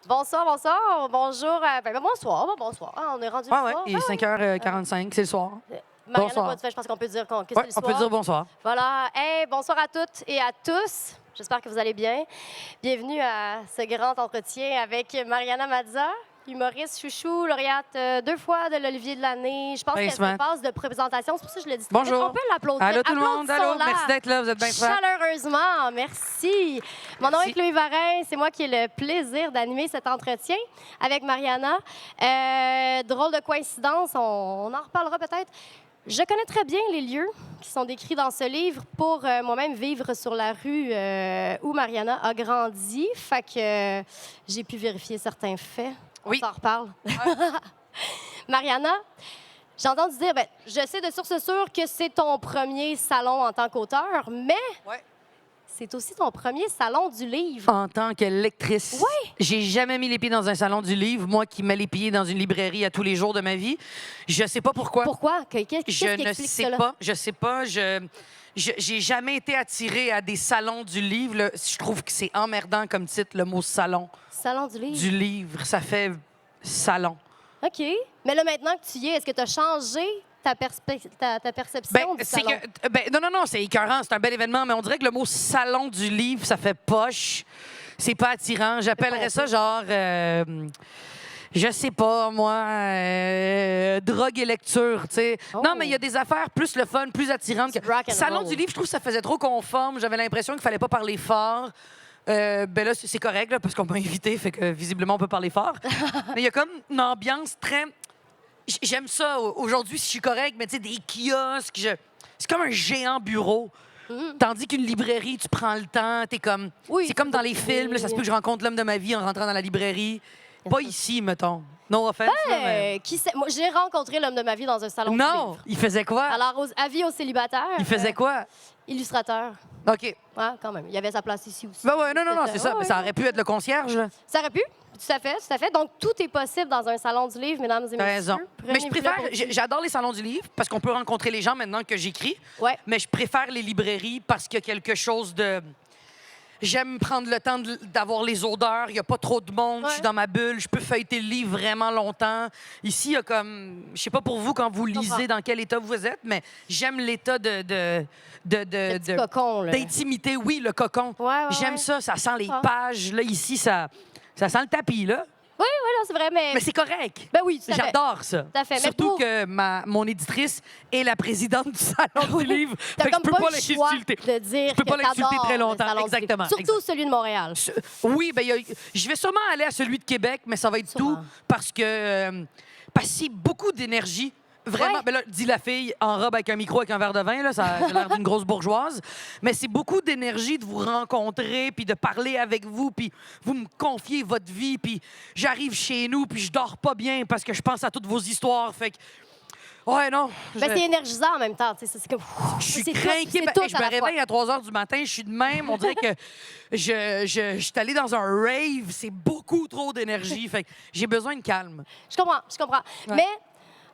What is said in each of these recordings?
Bonsoir, bonsoir. Bonjour. Bonsoir, bonsoir. Ah, on est rendu le Ouais, soir. il est 5h45, c'est le soir. Mariana, Bonsoir. quoi tu fais? Je pense qu'on peut dire que Ouais, c'est le on soir. peut dire bonsoir. Voilà. Hey, bonsoir à toutes et à tous. J'espère que vous allez bien. Bienvenue à ce grand entretien avec Mariana Mazza, humoriste chouchou, lauréate 2 fois de l'Olivier de l'année. Je pense Thanks, qu'elle se man. passe de présentation. C'est pour ça que je le dis très vite. Bonjour. On peut l'applaudir. Allô tout le monde, allô, Applaudissons-la. merci d'être là, vous êtes bien prêts? Chaleureusement, merci. Mon nom Merci. est Chloé Varin, c'est moi qui ai le plaisir d'animer cet entretien avec Mariana. Drôle de coïncidence, on en reparlera peut-être. Je connais très bien les lieux qui sont décrits dans ce livre pour moi-même vivre sur la rue où Mariana a grandi. Fait que j'ai pu vérifier certains faits. Oui. On s'en reparle. Mariana, j'ai entendu dire, je sais de source sûre que c'est ton premier salon en tant qu'auteur, mais Ouais. c'est aussi ton premier salon du livre. En tant que lectrice, j'ai jamais mis les pieds dans un salon du livre, moi qui mets les pieds dans une librairie à tous les jours de ma vie. Je sais pas pourquoi. Pourquoi? Qu'est-ce qui Je ne explique sais cela? pas, je sais pas. J'ai jamais été attirée à des salons du livre. Là. Je trouve que c'est emmerdant comme titre, le mot salon Salon du livre. du livre. Ça fait salon. OK. Mais là, maintenant que tu y es, est-ce que tu as changé ta perception du c'est salon? non, c'est écœurant, c'est un bel événement, mais on dirait que le mot salon du livre, ça fait poche. C'est pas attirant. J'appellerais ça genre, je sais pas, moi, drogue et lecture, tu sais. Oh. Non, mais il y a des affaires plus le fun, plus attirantes. C'est rock and Salon roll. du livre, je trouve que ça faisait trop conforme. J'avais l'impression qu'il fallait pas parler fort. Ben là, c'est correct, là, parce qu'on m'a invité, fait que visiblement, on peut parler fort. Mais il y a comme une ambiance très... J'aime ça aujourd'hui, si je suis correct, mais tu sais, des kiosques, c'est comme un géant bureau. Tandis qu'une librairie, tu prends le temps, t'es comme... Oui, c'est comme dans les oui. films, là, ça se peut que je rencontre l'homme de ma vie en rentrant dans la librairie. Pas ici, mettons. No offense, là, mais... Qui sait? Moi, j'ai rencontré l'homme de ma vie dans un salon du Non! livre. Il faisait quoi? Alors, avis aux célibataires. Il faisait quoi? Illustrateur. OK. Ouais, quand même. Il y avait sa place ici aussi. Ben ouais, non, c'est ça. Ouais, Mais ça aurait pu être le concierge, là. Ça aurait pu. Tout à fait, tout à fait. Donc, tout est possible dans un salon du livre, mesdames et T'as messieurs. raison. Mais je Prenez-vous préfère... là pour- J'adore les salons du livre parce qu'on peut rencontrer les gens maintenant que j'écris. Ouais. Mais je préfère les librairies parce qu'il y a quelque chose de... J'aime prendre le temps d'avoir les odeurs. Il n'y a pas trop de monde. Ouais. Je suis dans ma bulle. Je peux feuilleter le livre vraiment longtemps. Ici, il y a comme... Je sais pas pour vous, quand vous lisez, comprends. dans quel état vous êtes, mais j'aime l'état Le petit cocon, là. d'intimité. Oui, le cocon. Ouais, J'aime ouais. ça. Ça sent les Ah. pages. Là, ici, ça sent le tapis, là. Oui, là, c'est vrai, mais... Mais c'est correct. Ben oui, tout à fait. J'adore ça. Tout à fait. Mais Surtout pour- que mon éditrice est la présidente du salon du livre. T'as Fait que comme je peux pas pas le choix l'insulter. de dire Je peux pas que l'insulter t'adores très le longtemps. salon du livre. Exactement. Surtout celui de Montréal. Oui, ben, je vais sûrement aller à celui de Québec, mais ça va être Sûrement. tout parce que c'est beaucoup d'énergie. Vraiment, Ouais. ben là, dit la fille en robe avec un micro, avec un verre de vin, là, ça a l'air d'une grosse bourgeoise. Mais c'est beaucoup d'énergie de vous rencontrer, puis de parler avec vous, puis vous me confiez votre vie, puis j'arrive chez nous, puis je dors pas bien parce que je pense à toutes vos histoires. Fait que, ouais, non. Ben, c'est énergisant en même temps. Tu sais, c'est comme... Je suis c'est tout- craquée. c'est Ben, tout je à me la fois. réveille à 3 h du matin. Je suis de même. On dirait que je suis allée dans un rave. C'est beaucoup trop d'énergie. Fait que j'ai besoin de calme. Je comprends, je comprends. Ouais. Mais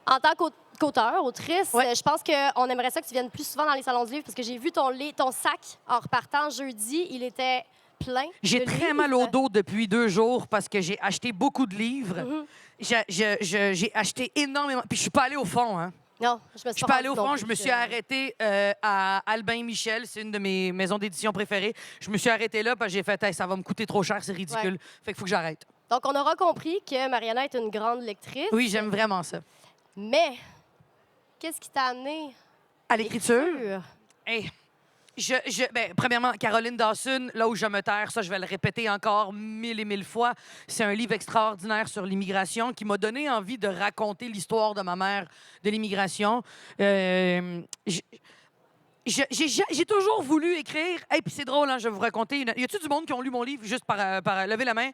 en tant qu'auteur, autrice, Ouais. je pense qu'on aimerait ça que tu viennes plus souvent dans les salons du livre parce que j'ai vu ton sac en repartant jeudi. Il était plein J'ai de très livres. mal au dos depuis 2 jours parce que j'ai acheté beaucoup de livres. J'ai acheté énormément. Puis je suis pas allée au fond, hein. Non, je me Je suis suis pas allée au rendue fond. non Je plus me suis que- arrêtée à Albin Michel. C'est une de mes maisons d'édition préférées. Je me suis arrêtée là parce que j'ai fait hey, ça va me coûter trop cher, c'est ridicule. Fait qu'il faut que j'arrête. Donc, on aura compris que Mariana est une grande lectrice. Oui, j'aime vraiment ça. Mais, qu'est-ce qui t'a amené À l'écriture? l'écriture? Hey, premièrement, Caroline Dawson, Là où je me terre, ça, je vais le répéter encore 1000 et 1000 fois. C'est un livre extraordinaire sur l'immigration qui m'a donné envie de raconter l'histoire de ma mère de l'immigration. J'ai toujours voulu écrire. Et puis c'est drôle, hein, je vais vous raconter. Y a-t-il du monde qui ont lu mon livre juste par lever la main?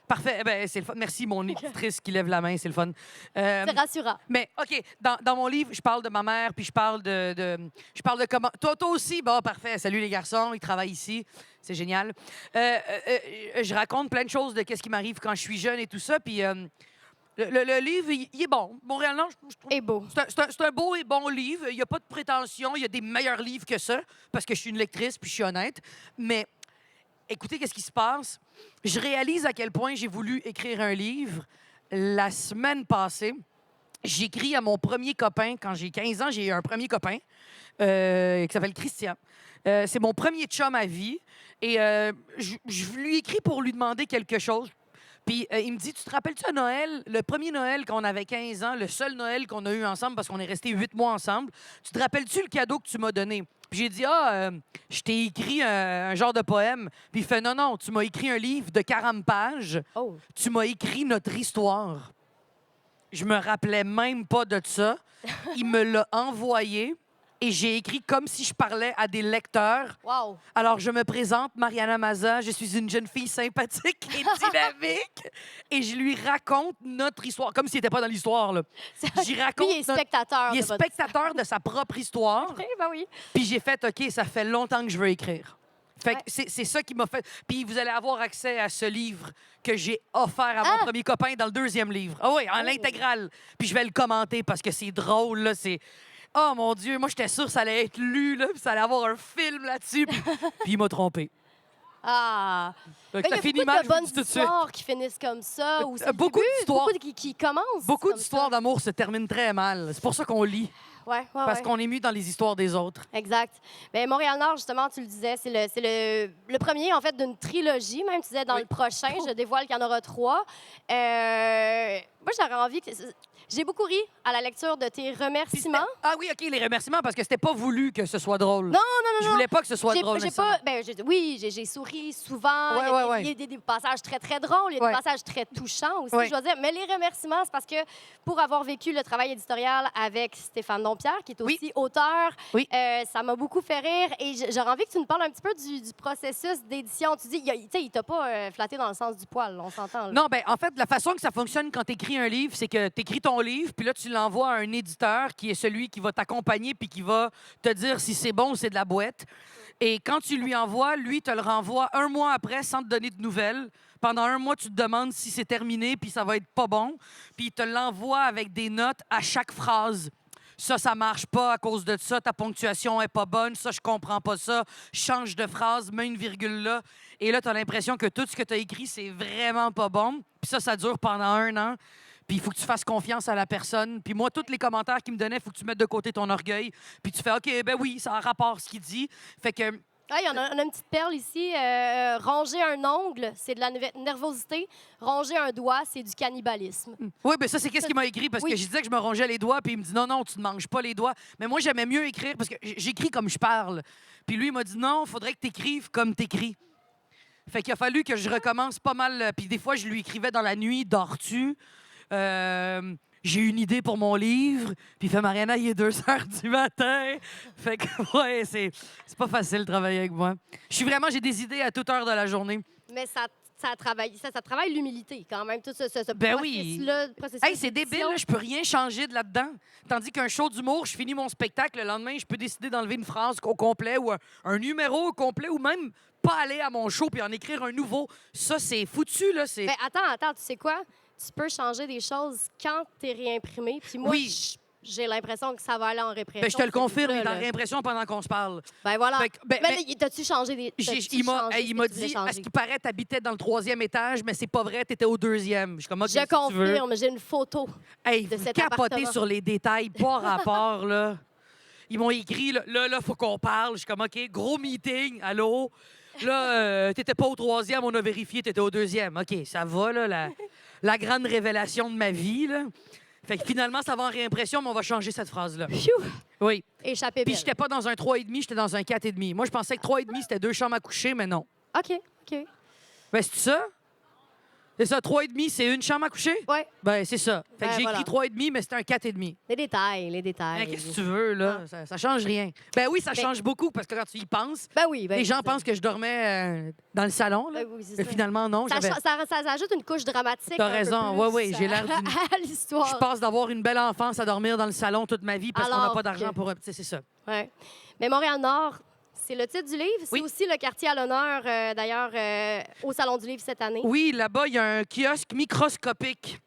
Parfait. Eh ben, c'est le fun. Merci, mon éditrice qui lève la main, c'est le fun. C'est rassurant. Mais OK, dans mon livre, je parle de ma mère, puis je parle je parle de comment... Toi aussi? Bon, parfait. Salut les garçons, ils travaillent ici. C'est génial. Je raconte plein de choses de qu'est-ce qui m'arrive quand je suis jeune et tout ça, puis... le livre, il est bon. Montréal-Nord, je trouve... Et beau. C'est un beau et bon livre. Il n'y a pas de prétention. Il y a des meilleurs livres que ça, parce que je suis une lectrice, puis je suis honnête. Mais écoutez, qu'est-ce qui se passe? Je réalise à quel point j'ai voulu écrire un livre. La semaine passée, j'écris à mon premier copain. Quand j'ai 15 ans, j'ai eu un premier copain qui s'appelle Christian. C'est mon premier chum à vie. Et je lui écris pour lui demander quelque chose. Puis il me dit, tu te rappelles-tu à Noël, le premier Noël quand on avait 15 ans, le seul Noël qu'on a eu ensemble parce qu'on est resté 8 mois ensemble, tu te rappelles-tu le cadeau que tu m'as donné? Puis j'ai dit, je t'ai écrit un genre de poème. Puis il fait, non, non, tu m'as écrit un livre de 40 pages. Oh. Tu m'as écrit notre histoire. Je me rappelais même pas de ça. Il me l'a envoyé et j'ai écrit comme si je parlais à des lecteurs. Wow. Alors, je me présente, Mariana Maza. Je suis une jeune fille sympathique et dynamique. Et je lui raconte notre histoire, comme s'il n'était pas dans l'histoire. Là. J'y raconte. Lui, il est spectateur. Il est de votre- spectateur de sa propre histoire. Oui, ben oui. Puis j'ai fait, OK, ça fait longtemps que je veux écrire. Fait que Ouais. c'est ça qui m'a fait. Puis vous allez avoir accès à ce livre que j'ai offert à mon premier copain dans le deuxième livre. Ah oui, en l'intégrale. Puis je vais le commenter parce que c'est drôle, là. C'est. Oh mon Dieu, moi j'étais sûre que ça allait être lu, là, puis ça allait avoir un film là-dessus. Puis il m'a trompé. Ah. Fait Ben, que il y ça a finit beaucoup mal, de je vous le bonnes dis tout de suite. histoires qui finissent comme ça. Ou c'est le Beaucoup début, d'histoires. Beaucoup qui commencent. Beaucoup comme d'histoires ça. d'amour se terminent très mal. C'est pour ça qu'on lit. Ouais, Parce qu'on est mieux dans les histoires des autres. Exact. Mais Montréal-Nord, justement, tu le disais, c'est le premier, en fait, d'une trilogie. Même, tu disais, dans Oui. le prochain, je dévoile qu'il y en aura 3. Moi, j'aurais envie que... J'ai beaucoup ri à la lecture de tes Puis remerciements. c'était- Ah oui, OK, les remerciements, parce que c'était pas voulu que ce soit drôle. Non, Je voulais pas que ce soit J'ai drôle. j'ai nécessairement. pas, ben, oui, j'ai souri souvent. Ouais, il y a, ouais, des- ouais. il y a des passages très, très drôles. Il y a Ouais. des passages très touchants aussi, Ouais. je dois dire. Mais les remerciements, c'est parce que pour avoir vécu le travail éditorial avec Stéphane Dompierre, qui est Oui. aussi auteur, Oui. ça m'a beaucoup fait rire. Et j'aurais envie que tu nous parles un petit peu du processus d'édition. Tu dis, tu sais, il t'a pas flatté dans le sens du poil, on s'entend. là. Non, ben en fait, la façon que ça fonctionne quand tu écris un livre, c'est que tu écris ton livre, puis là, tu l'envoies à un éditeur qui est celui qui va t'accompagner puis qui va te dire si c'est bon ou c'est de la boîte. Et quand tu lui envoies, lui te le renvoie un mois après sans te donner de nouvelles. Pendant un mois, tu te demandes si c'est terminé, puis ça va être pas bon. Puis il te l'envoie avec des notes à chaque phrase. Ça marche pas à cause de ça. Ta ponctuation est pas bonne. Ça, je comprends pas ça. Change de phrase, mets une virgule là. Et là, tu as l'impression que tout ce que tu as écrit, c'est vraiment pas bon. Puis ça dure pendant 1 an. Puis il faut que tu fasses confiance à la personne. Puis moi, tous les commentaires qu'il me donnait, il faut que tu mettes de côté ton orgueil. Puis tu fais, OK, ben oui, ça a rapport ce qu'il dit. Fait que Ah, on a une petite perle ici. Ronger un ongle, c'est de la nervosité. Ronger un doigt, c'est du cannibalisme. oui, ben ça, c'est qu'est-ce qu'il m'a écrit parce Oui. que je disais que je me rongeais les doigts, puis il me dit non, non, tu ne manges pas les doigts. Mais moi, j'aimais mieux écrire parce que j'écris comme je parle. Puis lui, il m'a dit non, il faudrait que tu écrives comme tu écris. Fait qu'il a fallu que je recommence pas mal. Puis des fois, je lui écrivais dans la nuit, dors-tu? J'ai une idée pour mon livre. Puis il fait Mariana, il est 2 heures du matin. Fait que, ouais, c'est pas facile de travailler avec moi. J'ai des idées à toute heure de la journée. Mais ça travaille l'humilité quand même, tout ce Ben oui. processus Hey, c'est débile, d'édition. là, je peux rien changer de là-dedans. Tandis qu'un show d'humour, je finis mon spectacle, le lendemain, je peux décider d'enlever une phrase au complet ou un numéro au complet ou même pas aller à mon show puis en écrire un nouveau. Ça, c'est foutu, là. C'est... Ben, attends, tu sais quoi? Tu peux changer des choses quand tu es réimprimé. Puis moi, Oui. j'ai l'impression que ça va aller en répression. Ben, je te le ce confirme, il est livre-là, en là. réimpression pendant qu'on se parle. Ben voilà. Fait que, ben, Mais ben, là, t'as-tu changé des. il m'a dit, à ce qui paraît, t'habitais dans le 3e étage, mais c'est pas vrai, t'étais au 2e. Je suis comme, OK, Je si tu veux. confirme, j'ai une photo. Hey, de vous cet capotez appartement. sur les détails, pas rapport, là. Ils m'ont écrit, là, faut qu'on parle. Je suis comme, OK, gros meeting, allô? Là, t'étais pas au 3e, on a vérifié, t'étais au 2e. OK, ça va, là, la grande révélation de ma vie, là. Fait que finalement, ça va en réimpression, mais on va changer cette phrase-là. Pfiou! Oui. Échappé Puis belle. j'étais pas dans un 3,5, j'étais dans un 4,5. Moi, je pensais que 3,5, c'était 2 chambres à coucher, mais non. OK. Ben, c'est ça? C'est ça, 3,5, c'est une chambre à coucher? Ouais, Ben, c'est ça. Fait que Ben, j'ai voilà. écrit 3,5, mais c'était un 4,5. les détails. Ben, qu'est-ce que tu veux, là? Ça change rien. Ben oui, ça Mais- change beaucoup parce que quand tu y penses, Ben oui. les gens c'est pensent que je dormais dans le salon, là. Ben oui, c'est Mais ça. finalement, non. Ça, j'avais- ça ajoute une couche dramatique. T'as un peu raison. plus Ouais, j'ai l'air d'une- à l'histoire. Je passe d'avoir une belle enfance à dormir dans le salon toute ma vie parce qu'on n'a Alors pas d'argent que- pour... Tu sais, c'est ça. Ouais. Mais Montréal-Nord, c'est le titre du livre. C'est Oui. aussi le quartier à l'honneur, d'ailleurs, au Salon du Livre cette année. Oui, là-bas, il y a un kiosque microscopique,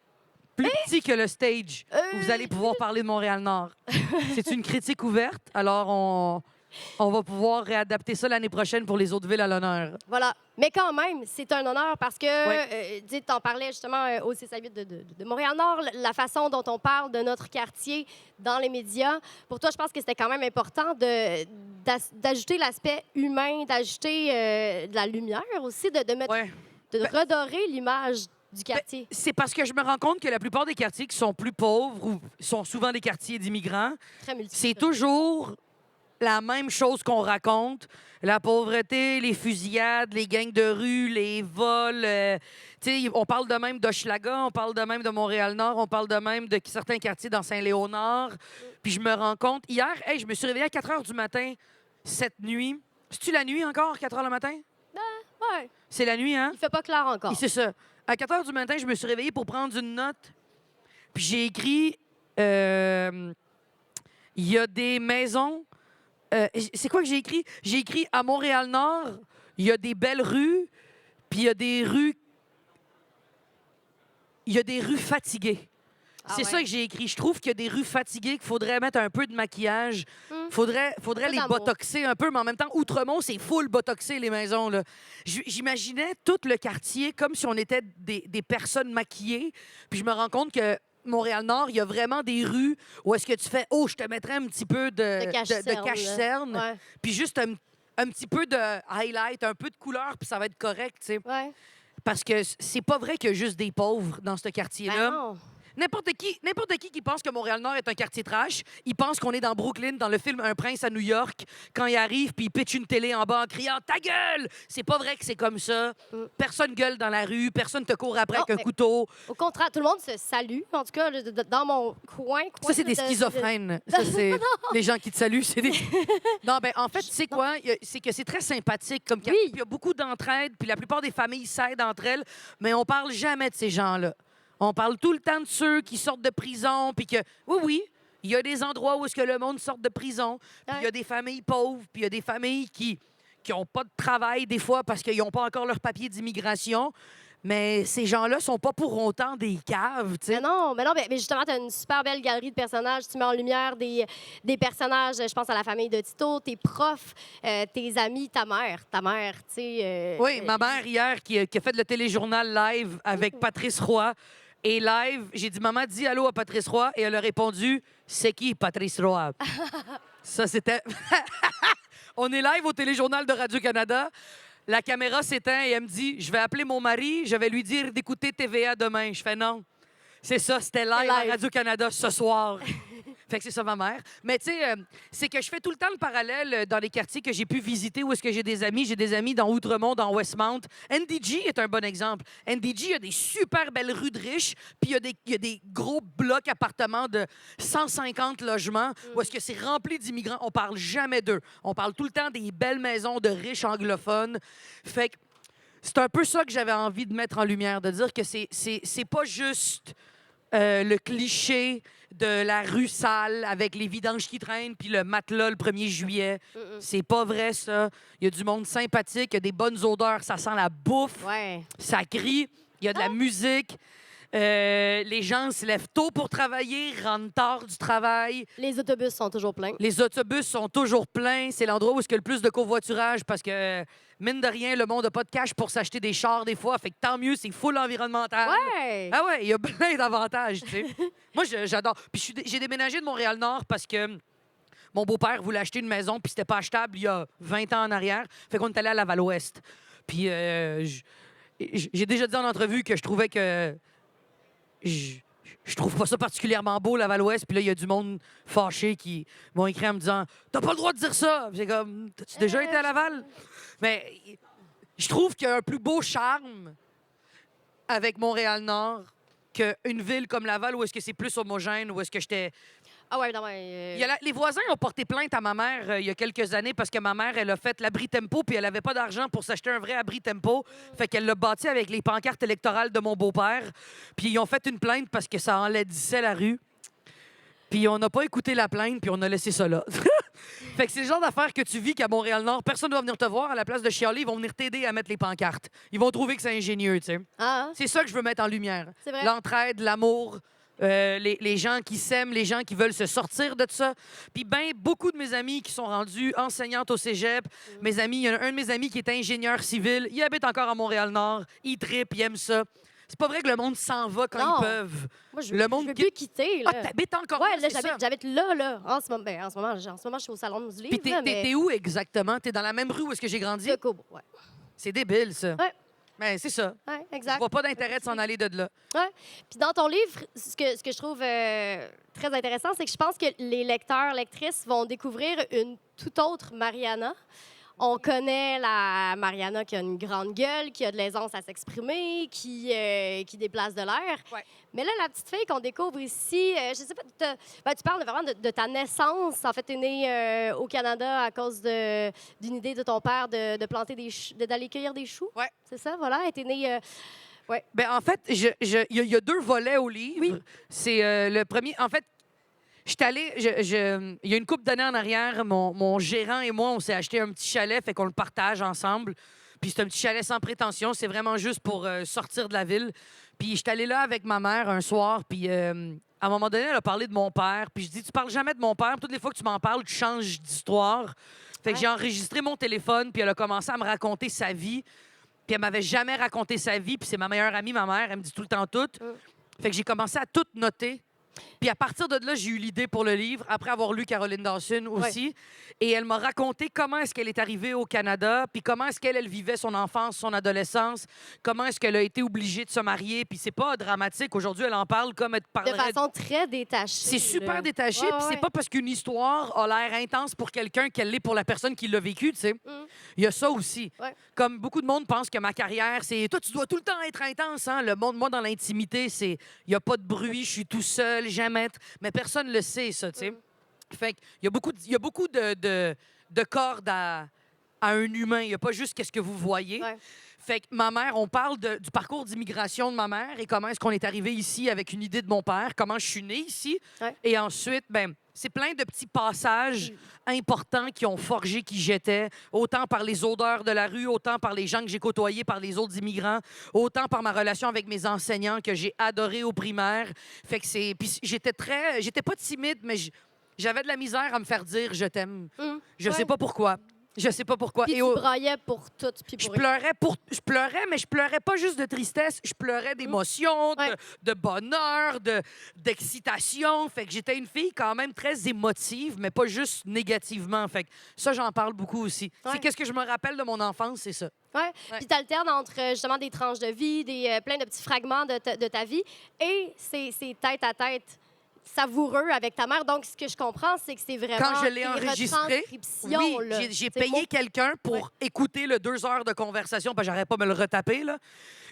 plus petit que le stage, où vous allez pouvoir parler de Montréal-Nord. C'est une critique ouverte, alors On va pouvoir réadapter ça l'année prochaine pour les autres villes à l'honneur. Voilà. Mais quand même, c'est un honneur parce que, Ouais. tu en parlais justement au C8 de Montréal-Nord, la façon dont on parle de notre quartier dans les médias. Pour toi, je pense que c'était quand même important d'ajouter l'aspect humain, d'ajouter de la lumière aussi, de mettre, Ouais. de redorer l'image du quartier. C'est parce que je me rends compte que la plupart des quartiers qui sont plus pauvres ou sont souvent des quartiers d'immigrants, Très multiple. c'est toujours la même chose qu'on raconte. La pauvreté, les fusillades, les gangs de rue, les vols. Tu sais, on parle de même d'Hochelaga, on parle de même de Montréal-Nord, on parle de même de certains quartiers dans Saint-Léonard. Puis je me rends compte, hier, hey, je me suis réveillée à 4 heures du matin cette nuit. C'est-tu la nuit encore, 4 heures le matin? Ouais. C'est la nuit, hein? Il fait pas clair encore. Et c'est ça. À 4 heures du matin, je me suis réveillée pour prendre une note. Puis j'ai écrit il y a des maisons. C'est quoi que j'ai écrit? J'ai écrit à Montréal-Nord, il y a des belles rues, puis il y a des rues. Il y a des rues fatiguées. Ah C'est ouais. ça que j'ai écrit. Je trouve qu'il y a des rues fatiguées, qu'il faudrait mettre un peu de maquillage. Faudrait peu les d'amour. botoxer un peu, mais en même temps, Outremont, c'est full botoxé, les maisons. Là. J'imaginais tout le quartier comme si on était des personnes maquillées. Puis je me rends compte que Montréal-Nord, il y a vraiment des rues où est-ce que tu fais « Oh, je te mettrais un petit peu de cache-cerne. Ouais. Puis juste un petit peu de highlight, un peu de couleur, puis ça va être correct, tu sais. Ouais. Parce que c'est pas vrai qu'il y a juste des pauvres dans ce Ben quartier-là. non. N'importe qui pense que Montréal-Nord est un quartier trash, il pense qu'on est dans Brooklyn, dans le film Un prince à New York, quand il arrive puis il pitch une télé en bas en criant « Ta gueule! » C'est pas vrai que c'est comme ça. Personne gueule dans la rue, personne te court après Non, avec un mais- couteau. Au contraire, tout le monde se salue. En tout cas, dans mon coin. Ça, c'est des schizophrènes. Ça, c'est les gens qui te saluent. C'est des... Non, ben en fait, tu sais quoi? C'est que c'est très sympathique comme quartier. Oui. Puis il y a beaucoup d'entraide, puis la plupart des familles s'aident entre elles, mais on parle jamais de ces gens-là. On parle tout le temps de ceux qui sortent de prison, puis que, oui, il y a des endroits où est-ce que le monde sort de prison, puis il y a des familles pauvres, puis il y a des familles qui n'ont pas de travail des fois parce qu'ils n'ont pas encore leur papier d'immigration. Mais ces gens-là sont pas pour autant des caves, tu sais. Mais justement, tu as une super belle galerie de personnages. Tu mets en lumière des personnages, je pense à la famille de Tito, tes profs, tes amis, ta mère, tu sais. Oui, ma mère hier qui a fait le téléjournal live avec Patrice Roy. Et live, j'ai dit, maman, dis allô à Patrice Roy. Et elle a répondu, c'est qui Patrice Roy? Ça, c'était. On est live au téléjournal de Radio-Canada. La caméra s'éteint et elle me dit, je vais appeler mon mari, je vais lui dire d'écouter TVA demain. Je fais non. C'est ça, c'était live à Radio-Canada ce soir. Fait que c'est ça, ma mère. Mais tu sais, c'est que je fais tout le temps le parallèle dans les quartiers que j'ai pu visiter où est-ce que j'ai des amis. J'ai des amis dans Outremont, dans Westmount. NDG est un bon exemple. NDG, il y a des super belles rues de riches, puis il y a des gros blocs appartements de 150 logements où est-ce que c'est rempli d'immigrants. On parle jamais d'eux. On parle tout le temps des belles maisons de riches anglophones. Fait que c'est un peu ça que j'avais envie de mettre en lumière, de dire que c'est pas juste le cliché de la rue sale avec les vidanges qui traînent puis le matelas le 1er juillet. C'est pas vrai, ça. Il y a du monde sympathique, il y a des bonnes odeurs, ça sent la bouffe, Ouais. ça crie, il y a de la musique. Les gens se lèvent tôt pour travailler, rentrent tard du travail. Les autobus sont toujours pleins. Les autobus sont toujours pleins. C'est l'endroit où il y a le plus de covoiturage parce que, mine de rien, le monde n'a pas de cash pour s'acheter des chars des fois. Fait que tant mieux, c'est full environnemental. Ouais. Ah ouais, il y a plein d'avantages, tu sais. Moi, j'adore. Puis j'ai déménagé de Montréal-Nord parce que mon beau-père voulait acheter une maison puis c'était pas achetable il y a 20 ans en arrière. Fait qu'on est allé à Laval-Ouest. Puis j'ai déjà dit en entrevue que je trouvais que je trouve pas ça particulièrement beau, Laval-Ouest. Puis là, il y a du monde fâché qui m'ont écrit en me disant « T'as pas le droit de dire ça! » Puis j'ai comme « T'as-tu déjà été à Laval? » Mais je trouve qu'il y a un plus beau charme avec Montréal-Nord qu'une ville comme Laval où est-ce que c'est plus homogène, où est-ce que j'étais... Ah ouais, non, ouais. Les voisins ont porté plainte à ma mère il y a quelques années parce que ma mère, elle a fait l'abri Tempo puis elle avait pas d'argent pour s'acheter un vrai abri Tempo. Fait qu'elle l'a bâti avec les pancartes électorales de mon beau-père. Puis ils ont fait une plainte parce que ça enlaidissait la rue. Puis on n'a pas écouté la plainte puis on a laissé ça là. Fait que c'est le genre d'affaire que tu vis qu'à Montréal-Nord, personne ne va venir te voir. À la place de chialer, ils vont venir t'aider à mettre les pancartes. Ils vont trouver que c'est ingénieux, tu sais. Ah, C'est ça que je veux mettre en lumière. c'est vrai. L'entraide, l'amour, les gens qui s'aiment, les gens qui veulent se sortir de ça. Puis ben, beaucoup de mes amis qui sont rendus enseignantes au cégep, mes amis, il y en a un de mes amis qui est ingénieur civil, il habite encore à Montréal-Nord, il trippe, il aime ça. C'est pas vrai que le monde s'en va quand Non. ils peuvent. Moi, je Le veux monde plus qui- quitter. Ah, Là. t'habites encore Ouais, là, là, c'est ça. j'habite là. En ce moment, je suis au salon du livre. Puis là, mais... t'es où exactement? T'es dans la même rue où est-ce que j'ai grandi? De Cobo, ouais. C'est débile, ça. Ouais. Mais c'est ça. Ouais, Je exact. vois pas d'intérêt de s'en aller de là. Ouais. Puis dans ton livre, ce que je trouve très intéressant, c'est que je pense que les lecteurs, lectrices vont découvrir une toute autre Mariana. On connaît la Mariana qui a une grande gueule, qui a de l'aisance à s'exprimer, qui déplace de l'air. Ouais. Mais là, la petite fille qu'on découvre ici, je sais pas, tu parles vraiment de ta naissance. En fait, tu es née au Canada à cause d'une idée de ton père de planter d'aller cueillir des choux. Ouais. C'est ça, voilà. Tu es née... Ben, en fait, il y a 2 volets au livre. Oui. C'est le premier. En fait, j'étais allée. Il y a une couple d'années en arrière, mon gérant et moi, on s'est acheté un petit chalet, fait qu'on le partage ensemble. Puis c'est un petit chalet sans prétention. C'est vraiment juste pour sortir de la ville. Puis j'étais allée là avec ma mère un soir. Puis à un moment donné, elle a parlé de mon père. Puis je dis, tu parles jamais de mon père. Toutes les fois que tu m'en parles, tu changes d'histoire. Fait que Ouais. j'ai enregistré mon téléphone. Puis elle a commencé à me raconter sa vie. Puis elle m'avait jamais raconté sa vie. Puis c'est ma meilleure amie, ma mère. Elle me dit tout le temps tout. Fait que j'ai commencé à tout noter. Puis à partir de là, j'ai eu l'idée pour le livre, après avoir lu Caroline Dawson aussi. Et elle m'a raconté comment est-ce qu'elle est arrivée au Canada, puis comment est-ce qu'elle vivait son enfance, son adolescence, comment est-ce qu'elle a été obligée de se marier. Puis c'est pas dramatique. Aujourd'hui, elle en parle comme elle De parlerait... façon très détachée. C'est super là. détaché, Ouais, puis c'est ouais. pas parce qu'une histoire a l'air intense pour quelqu'un qu'elle l'est pour la personne qui l'a vécu, tu sais. Il y a ça aussi. Ouais. Comme beaucoup de monde pense que ma carrière, c'est toi, tu dois tout le temps être intense, hein? Le monde, moi, dans l'intimité, c'est il y a pas de bruit, je suis tout seul, j'aime être. Mais personne le sait, ça, tu sais. Fait qu'il y a beaucoup de cordes à un humain. Il n'y a pas juste qu'est-ce que vous voyez. Ouais. Fait que ma mère, on parle du parcours d'immigration de ma mère et comment est-ce qu'on est arrivé ici avec une idée de mon père, comment je suis née ici. Ouais. Et ensuite, ben, c'est plein de petits passages importants qui ont forgé qui j'étais, autant par les odeurs de la rue, autant par les gens que j'ai côtoyés, par les autres immigrants, autant par ma relation avec mes enseignants que j'ai adoré au primaire. Fait que c'est... Puis j'étais pas timide, mais j'avais de la misère à me faire dire « je t'aime ». Je sais pas pourquoi. Je sais pas pourquoi. Puis Et tu braillais pour tout. Puis je pour je pleurais, mais je pleurais pas juste de tristesse, je pleurais d'émotion, Ouais. de bonheur, d'excitation. Fait que j'étais une fille quand même très émotive, mais pas juste négativement. Fait que ça, j'en parle beaucoup aussi. Ouais. C'est qu'est-ce que je me rappelle de mon enfance, c'est ça. Ouais. Puis tu alternes entre justement des tranches de vie, plein de petits fragments de ta vie et c'est tête à tête savoureux avec ta mère. Donc, ce que je comprends, c'est que c'est vraiment Quand je l'ai des enregistré, retranscriptions, oui, là. j'ai C'est payé mot- quelqu'un pour Ouais. écouter le 2 heures de conversation, parce que j'arrête pas de me le retaper. Là.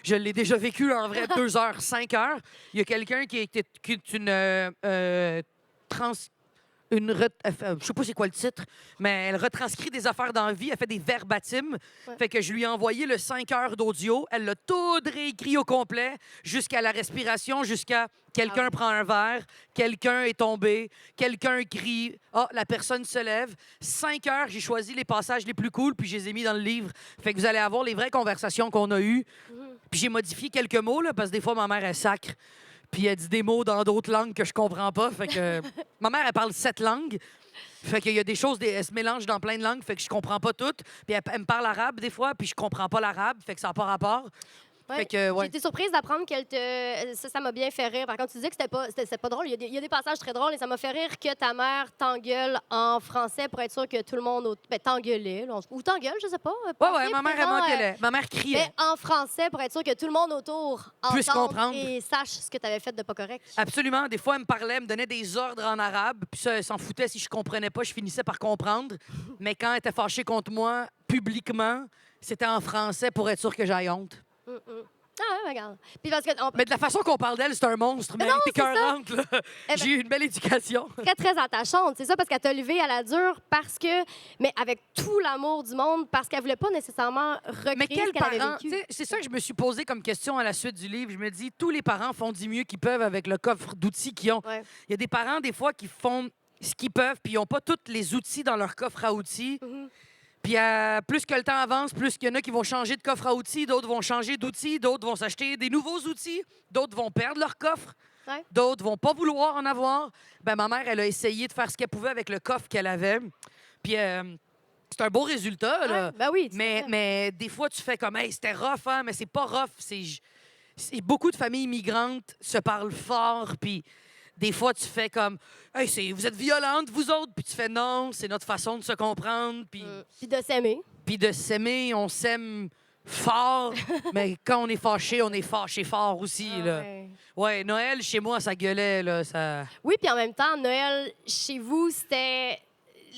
Je l'ai déjà vécu en vrai 2 heures, 5 heures. Il y a quelqu'un qui est une je sais pas c'est quoi le titre, mais elle retranscrit des affaires dans la vie, elle fait des verbatims. Ouais. Fait que je lui ai envoyé le 5 heures d'audio, elle l'a tout réécrit au complet, jusqu'à la respiration, jusqu'à quelqu'un Ah oui. prend un verre, quelqu'un est tombé, quelqu'un crie, la personne se lève. 5 heures, j'ai choisi les passages les plus cool, puis je les ai mis dans le livre. Fait que vous allez avoir les vraies conversations qu'on a eues. Puis j'ai modifié quelques mots, là, parce que des fois, ma mère, elle sacre. Puis elle dit des mots dans d'autres langues que je comprends pas. Fait que ma mère, elle parle 7 langues. Fait qu'il y a des choses, elle se mélange dans plein de langues, fait que je comprends pas toutes. Puis elle me parle arabe des fois, puis je comprends pas l'arabe, fait que ça n'a pas rapport. Ouais. Fait que, ouais. J'ai été surprise d'apprendre qu'elle te. Ça m'a bien fait rire. Par contre, tu disais que c'était pas drôle. Il y a des passages très drôles et ça m'a fait rire que ta mère t'engueule en français pour être sûr que tout le monde. T'engueulait. Là, ou t'engueule, je sais pas. Ouais, ma mère, elle m'engueulait. Ma mère criait. Mais en français pour être sûr que tout le monde autour Puisse entende comprendre. et sache ce que tu avais fait de pas correct. Absolument. Des fois, elle me parlait, elle me donnait des ordres en arabe, puis ça, elle s'en foutait si je comprenais pas, je finissais par comprendre. Mais quand elle était fâchée contre moi, publiquement, c'était en français pour être sûr que j'aille honte. Ah, ouais, regarde. Puis parce que. Mais de la façon qu'on parle d'elle, c'est un monstre, mais non, elle était écœurante, là. ben- J'ai eu une belle éducation. Très, très attachante. C'est ça, parce qu'elle t'a levé à la dure, parce que. Mais avec tout l'amour du monde, parce qu'elle voulait pas nécessairement recréer Mais ce quels qu'elle avait parents? vécu. Tu sais, c'est ça que je me suis posé comme question à la suite du livre. Je me dis, tous les parents font du mieux qu'ils peuvent avec le coffre d'outils qu'ils ont. Ouais. Il y a des parents, des fois, qui font ce qu'ils peuvent, puis ils n'ont pas tous les outils dans leur coffre à outils. Puis plus que le temps avance, plus qu'il y en a qui vont changer de coffre à outils, d'autres vont changer d'outils, d'autres vont s'acheter des nouveaux outils, d'autres vont perdre leur coffre, Ouais. d'autres vont pas vouloir en avoir. Ben ma mère, elle a essayé de faire ce qu'elle pouvait avec le coffre qu'elle avait. Puis c'est un beau résultat, là. Ouais, ben oui, tout à fait. Mais des fois, tu fais comme, hey, c'était rough, hein, mais c'est pas rough. Beaucoup de familles immigrantes se parlent fort, puis des fois, tu fais comme, hey, vous êtes violentes, vous autres, puis tu fais non, c'est notre façon de se comprendre, Puis de s'aimer. puis de s'aimer, on s'aime fort, mais quand on est fâché fort aussi, Ah, là. ouais. Ouais, Noël, chez moi, ça gueulait, là, ça... Oui, puis en même temps, Noël, chez vous, c'était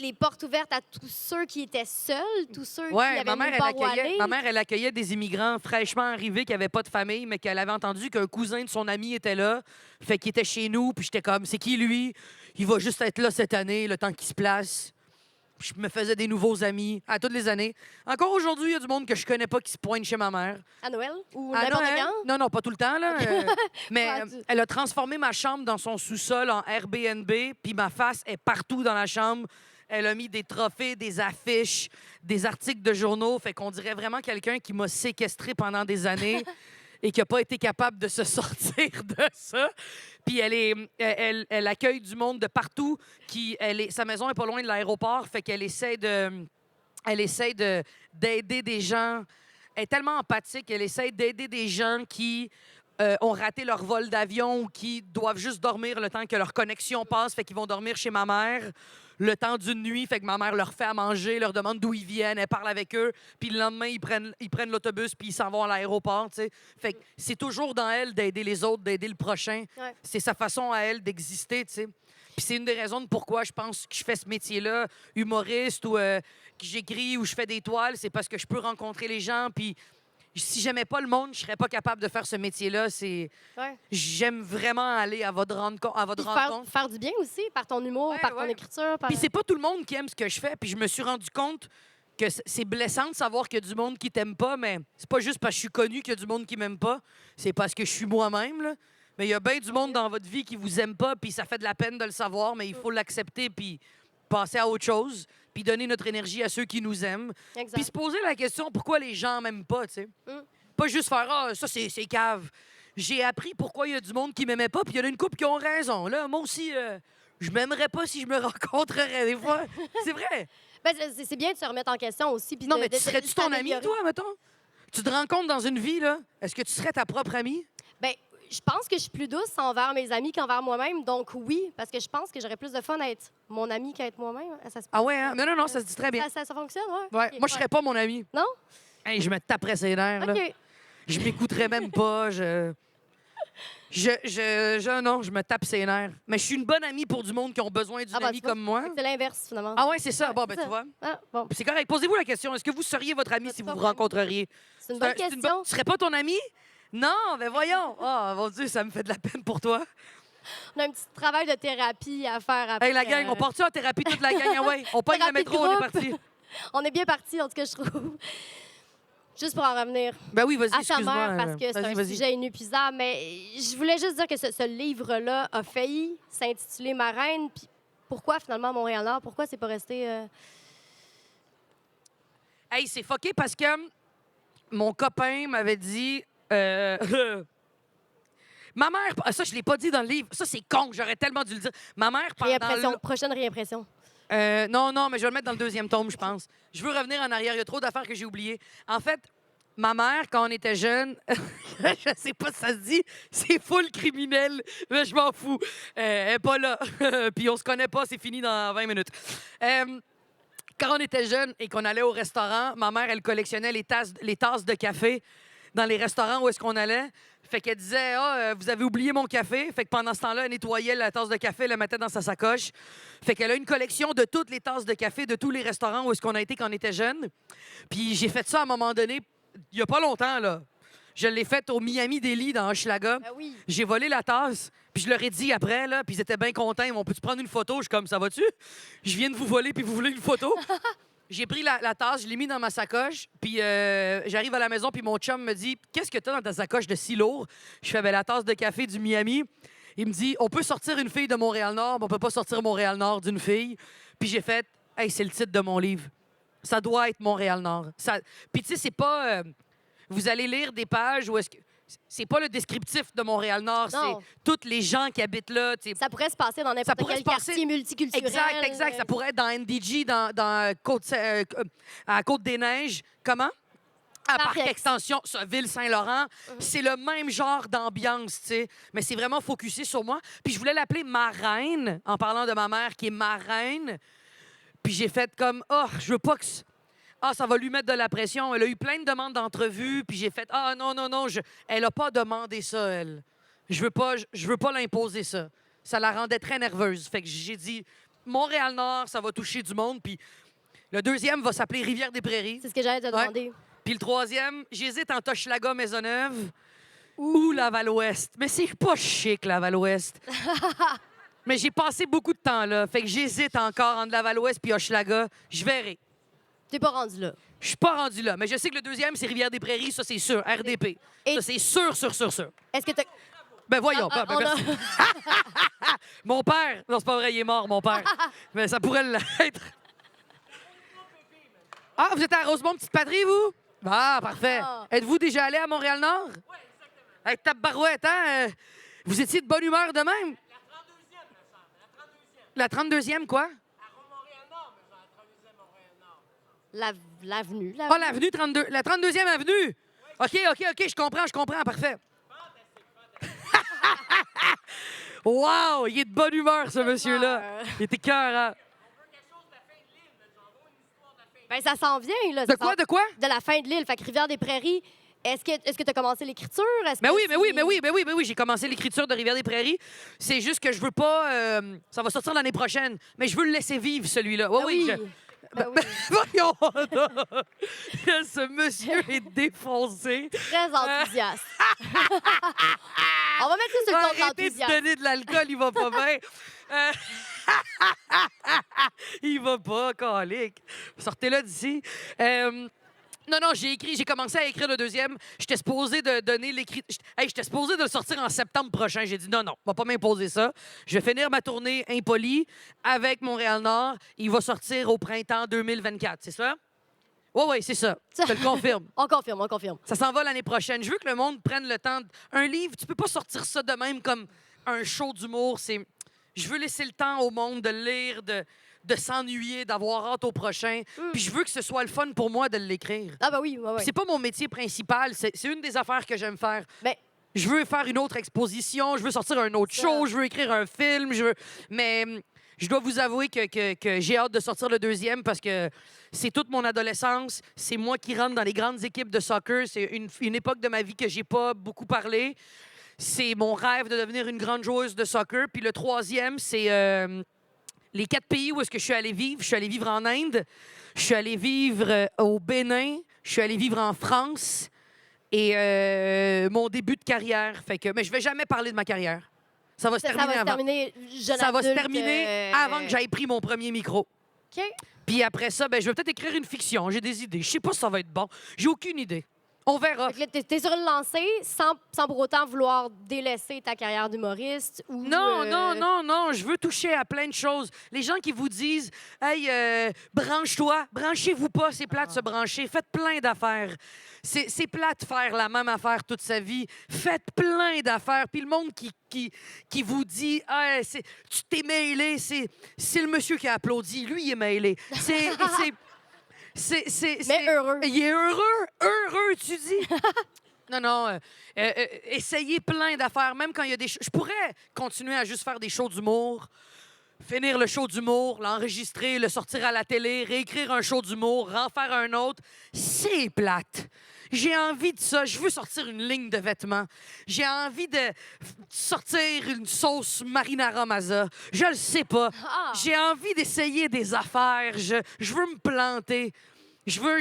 les portes ouvertes à tous ceux qui étaient seuls, tous ceux qui Ouais, avaient nulle part où aller. ma mère, elle accueillait des immigrants fraîchement arrivés qui n'avaient pas de famille, mais qu'elle avait entendu qu'un cousin de son ami était là, fait qu'il était chez nous, puis j'étais comme, c'est qui lui? Il va juste être là cette année, le temps qu'il se place. Puis je me faisais des nouveaux amis à toutes les années. Encore aujourd'hui, il y a du monde que je connais pas qui se pointe chez ma mère. À Noël ou À n'importe Noël? quand? Non, non, pas tout le temps, là. Mais Ouais, elle a transformé ma chambre dans son sous-sol en Airbnb, puis ma face est partout dans la chambre. Elle a mis des trophées, des affiches, des articles de journaux. Fait qu'on dirait vraiment quelqu'un qui m'a séquestré pendant des années et qui n'a pas été capable de se sortir de ça. Puis elle accueille du monde de partout. Sa maison est pas loin de l'aéroport, fait qu'elle essaie d'aider des gens. Elle est tellement empathique, elle essaie d'aider des gens qui ont raté leur vol d'avion ou qui doivent juste dormir le temps que leur connexion passe, fait qu'ils vont dormir chez ma mère le temps d'une nuit, fait que ma mère leur fait à manger, leur demande d'où ils viennent, elle parle avec eux, puis le lendemain, ils prennent l'autobus, puis ils s'en vont à l'aéroport, tu sais. Fait que c'est toujours dans elle d'aider les autres, d'aider le prochain. Ouais. C'est sa façon à elle d'exister, tu sais. Puis c'est une des raisons de pourquoi je pense que je fais ce métier-là, humoriste ou que j'écris ou je fais des toiles, c'est parce que je peux rencontrer les gens, puis si j'aimais pas le monde, je serais pas capable de faire ce métier-là. Ouais. J'aime vraiment aller à votre Puis rencontre. faire du bien aussi par ton humour, Ouais, par ton ouais. écriture. Par... Puis c'est pas tout le monde qui aime ce que je fais. Puis je me suis rendu compte que c'est blessant de savoir qu'il y a du monde qui t'aime pas, mais c'est pas juste parce que je suis connu qu'il y a du monde qui m'aime pas. C'est parce que je suis moi-même, là. Mais il y a bien du monde dans votre vie qui vous aime pas, puis ça fait de la peine de le savoir, mais il faut l'accepter, puis passer à autre chose, puis donner notre énergie à ceux qui nous aiment. Exact. Puis se poser la question pourquoi les gens m'aiment pas, tu sais. Pas juste faire ah, ça c'est cave. J'ai appris pourquoi il y a du monde qui m'aimait pas, puis il y en a une couple qui ont raison. Là, moi aussi, je m'aimerais pas si je me rencontrerais des fois. C'est vrai. Ben, c'est bien de se remettre en question aussi. Puis Non, de- mais de- tu serais-tu de ton ami, s'améliorer. toi, mettons? Tu te rencontres dans une vie, là. Est-ce que tu serais ta propre amie? Ben, je pense que je suis plus douce envers mes amis qu'envers moi-même. Donc, oui, parce que je pense que j'aurais plus de fun à être mon ami qu'à être moi-même. Ça se peut. Ah ouais, hein? Non, ça se dit très bien. Ça fonctionne, ouais? Ouais. Ok, Moi, je serais pas mon ami. Non? Hey, je me taperais ses nerfs, là. OK. Je m'écouterais même pas. Non, je me tape ses nerfs. Mais je suis une bonne amie pour du monde qui ont besoin d'une Ah, ben, amie tu vois, comme moi. C'est l'inverse, finalement. Ah ouais, c'est ça. Ouais, Bon, ben c'est tu ça. vois. Ah, bon. C'est correct. Posez-vous la question. Est-ce que vous seriez votre ami Pas de si vous vous problème. rencontreriez? C'est une bonne C'est question. Tu serais pas ton ami? Non, ben voyons. Oh, mon Dieu, ça me fait de la peine pour toi. On a un petit travail de thérapie à faire après. Hey, la gang, on part-tu en thérapie toute la gang? Ah ouais, on pogne le Thérapie de métro, on est groupe. parti. On est bien parti, en tout cas, je trouve. Juste pour en revenir Ben oui, vas-y, à sa excuse-moi. mère, parce que c'est Vas-y, un vas-y. sujet inépuisable. Mais je voulais juste dire que ce livre-là a failli s'intituler Ma reine. Puis pourquoi, finalement, Montréal-Nord? Pourquoi c'est pas resté... Hey, c'est fucké parce que mon copain m'avait dit... Ma mère... Ça, je l'ai pas dit dans le livre. Ça, c'est con. J'aurais tellement dû le dire. Ma mère, pendant... réimpression, prochaine réimpression. Non, mais je vais le mettre dans le deuxième tome, je pense. Je veux revenir en arrière. Il y a trop d'affaires que j'ai oubliées. En fait, ma mère, quand on était jeune, je sais pas si ça se dit, c'est full criminel, mais je m'en fous. Elle est pas là. Puis on se connaît pas, c'est fini dans 20 minutes. Quand on était jeune et qu'on allait au restaurant, ma mère, elle collectionnait les tasses de café dans les restaurants où est-ce qu'on allait. Fait qu'elle disait, vous avez oublié mon café. Fait que pendant ce temps-là, elle nettoyait la tasse de café, elle la mettait dans sa sacoche. Fait qu'elle a une collection de toutes les tasses de café de tous les restaurants où est-ce qu'on a été quand on était jeune. Puis j'ai fait ça à un moment donné, il y a pas longtemps, là. Je l'ai faite au Miami Deli dans Hochelaga. Ben oui. J'ai volé la tasse, puis je leur ai dit après, là, puis ils étaient bien contents. Ils m'ont peut-tu prendre une photo? Je suis comme, ça va-tu? Je viens de vous voler, puis vous voulez une photo? J'ai pris la tasse, je l'ai mis dans ma sacoche, puis j'arrive à la maison, puis mon chum me dit « Qu'est-ce que t'as dans ta sacoche de si lourd? » Je fais ben, « La tasse de café du Miami. » Il me dit « On peut sortir une fille de Montréal-Nord, mais on peut pas sortir Montréal-Nord d'une fille. » Puis j'ai fait « Hey, c'est le titre de mon livre. » Ça doit être Montréal-Nord. Puis, tu sais, c'est pas... vous allez lire des pages où est-ce que... C'est pas le descriptif de Montréal-Nord, Non. c'est tous les gens qui habitent là. Tu sais. Ça pourrait se passer dans n'importe pourrait quel se passer- quartier multiculturel. Exact. Ça pourrait être dans NDG, dans à Côte-des-Neiges. Comment? À Parc Parc Extension, ça, Ville-Saint-Laurent. C'est le même genre d'ambiance, tu sais. Mais c'est vraiment focusé sur moi. Puis je voulais l'appeler ma reine, en parlant de ma mère qui est ma reine. Puis j'ai fait comme, oh, je veux pas que... ça va lui mettre de la pression. Elle a eu plein de demandes d'entrevue, puis j'ai fait, non, elle a pas demandé ça, elle. Je veux pas l'imposer ça. Ça la rendait très nerveuse. Fait que j'ai dit, Montréal-Nord, ça va toucher du monde, puis le deuxième va s'appeler Rivière-des-Prairies. C'est ce que j'allais te demander. Puis le troisième, j'hésite entre Hochelaga-Maisonneuve ou Laval-Ouest. Mais c'est pas chic, Laval-Ouest. Mais j'ai passé beaucoup de temps là. Fait que j'hésite encore entre Laval-Ouest puis Hochelaga. Je verrai. T'es pas rendu là. Je suis pas rendu là. Mais je sais que le deuxième, c'est Rivière-des-Prairies. Ça, c'est sûr. RDP. Et- Ça, c'est sûr. Est-ce que t'as... Ben voyons. Ah, ben, on a- merci. Mon père. Non, c'est pas vrai, il est mort, mon père. Mais ça pourrait l'être. Ah, vous êtes à Rosemont, Petite Patrie, vous? Ah, parfait. Ah. Êtes-vous déjà allé à Montréal-Nord? Oui, exactement. Avec ta barouette, hein? Vous étiez de bonne humeur de même? La 32e, quoi? L'avenue. Ah, l'avenue 32. La 32e avenue? OK, je comprends, parfait. Wow, il est de bonne humeur, ce monsieur-là. Il était cœur. Ben, ça s'en vient, là. De quoi? De la fin de l'île. Fait que Rivière-des-Prairies, est-ce que tu as commencé l'écriture? Mais oui, j'ai commencé l'écriture de Rivière-des-Prairies. C'est juste que je veux pas... ça va sortir l'année prochaine, mais je veux le laisser vivre, celui-là. Ah oui. Voyons! Ce monsieur est défoncé. Très enthousiaste. On va mettre ça sur le compte Arrêtez de d'enthousiasme. donner de l'alcool, il va pas bien. Il va pas, calique. Sortez-le d'ici. Non, j'ai commencé à écrire le deuxième. J'étais supposé de donner l'écrit. J'étais supposé de le sortir en septembre prochain. J'ai dit non, on va pas m'imposer ça. Je vais finir ma tournée Impoli avec Montréal-Nord. Il va sortir au printemps 2024, c'est ça? Oui, c'est ça. Je te le confirme. On confirme. Ça s'en va l'année prochaine. Je veux que le monde prenne le temps. Un livre, tu peux pas sortir ça de même comme un show d'humour. Je veux laisser le temps au monde de lire, de s'ennuyer, d'avoir hâte au prochain. Puis je veux que ce soit le fun pour moi de l'écrire. Ah, ben oui. C'est pas mon métier principal. C'est une des affaires que j'aime faire. Ben, Je veux faire une autre exposition, je veux sortir un autre show, je veux écrire un film, mais je dois vous avouer que j'ai hâte de sortir le deuxième parce que c'est toute mon adolescence. C'est moi qui rentre dans les grandes équipes de soccer. C'est une époque de ma vie que j'ai pas beaucoup parlé. C'est mon rêve de devenir une grande joueuse de soccer. Puis le troisième, c'est les 4 pays où est-ce que je suis allée vivre. Je suis allée vivre en Inde, je suis allée vivre au Bénin, je suis allée vivre en France et mon début de carrière. Mais je vais jamais parler de ma carrière. Ça va se terminer avant. jeune Ça va se adulte, terminer avant que j'aille pris mon premier micro. OK. Puis après ça, je vais peut-être écrire une fiction. J'ai des idées. Je sais pas si ça va être bon. J'ai aucune idée. On verra. Fait que là, t'es sur une lancée sans pour autant vouloir délaisser ta carrière d'humoriste ou... Non. Je veux toucher à plein de choses. Les gens qui vous disent « Hey, branche-toi. Branchez-vous pas. C'est plate de se brancher. Faites plein d'affaires. C'est plate de faire la même affaire toute sa vie. Faites plein d'affaires. » Puis le monde qui vous dit « Tu t'es mêlé. C'est le monsieur qui a applaudi. Lui, il est mêlé. » Mais heureux. Il est heureux, tu dis. Non. Essayez plein d'affaires, même quand il y a des... Je pourrais continuer à juste faire des shows d'humour, finir le show d'humour, l'enregistrer, le sortir à la télé, réécrire un show d'humour, en faire un autre. C'est plate. J'ai envie de ça. Je veux sortir une ligne de vêtements. J'ai envie de sortir une sauce marinara Mazza. Je le sais pas. Ah. J'ai envie d'essayer des affaires. Je veux me planter. Je veux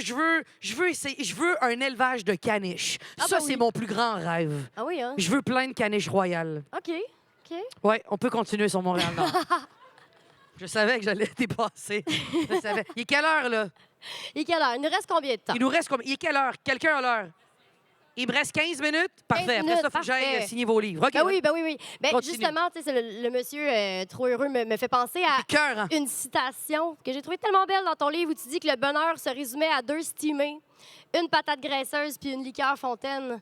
essayer. Je veux un élevage de caniches. Ça, oui. c'est mon plus grand rêve. Ah oui, hein? Je veux plein de caniches royales. OK. Oui, on peut continuer sur Montréal-Nord. Je savais que j'allais dépasser. Je savais. Il est quelle heure, là? Et quelle heure? Il nous reste combien de temps? Il nous reste combien? Il est quelle heure? Quelqu'un a l'heure? Il me reste 15 minutes. Parfait. 15 Après minutes, ça, il faut que j'aille parfait. signer vos livres. OK. Ben oui, ben oui, oui. Ben Continue. justement, tu sais, c'est le monsieur trop heureux me fait penser à Cœur, hein? une citation que j'ai trouvée tellement belle dans ton livre où tu dis que le bonheur se résumait à 2 stimés, une patate graisseuse puis une liqueur fontaine.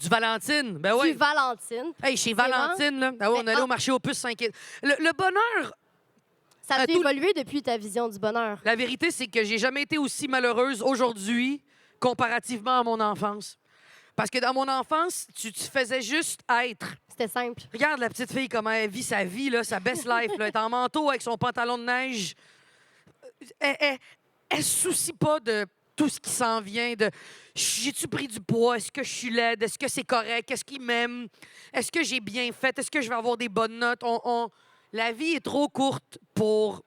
Du Valentine. Ben Du oui. Valentine. Hey, chez Vraiment? Valentine, là. Ah ouais, on Mais, allait au marché aux puces 5 Le bonheur, Ça a tout- évolué depuis ta vision du bonheur. la vérité, c'est que j'ai jamais été aussi malheureuse aujourd'hui comparativement à mon enfance. Parce que dans mon enfance, tu faisais juste être. C'était simple. Regarde la petite fille, comment elle vit sa vie, là, sa best life. Là. Elle est en manteau avec son pantalon de neige. Elle se soucie pas de tout ce qui s'en vient. De j'ai-tu pris du poids? Est-ce que je suis laide? Est-ce que c'est correct? Est-ce qu'il m'aime? Est-ce que j'ai bien fait? Est-ce que je vais avoir des bonnes notes? La vie est trop courte pour.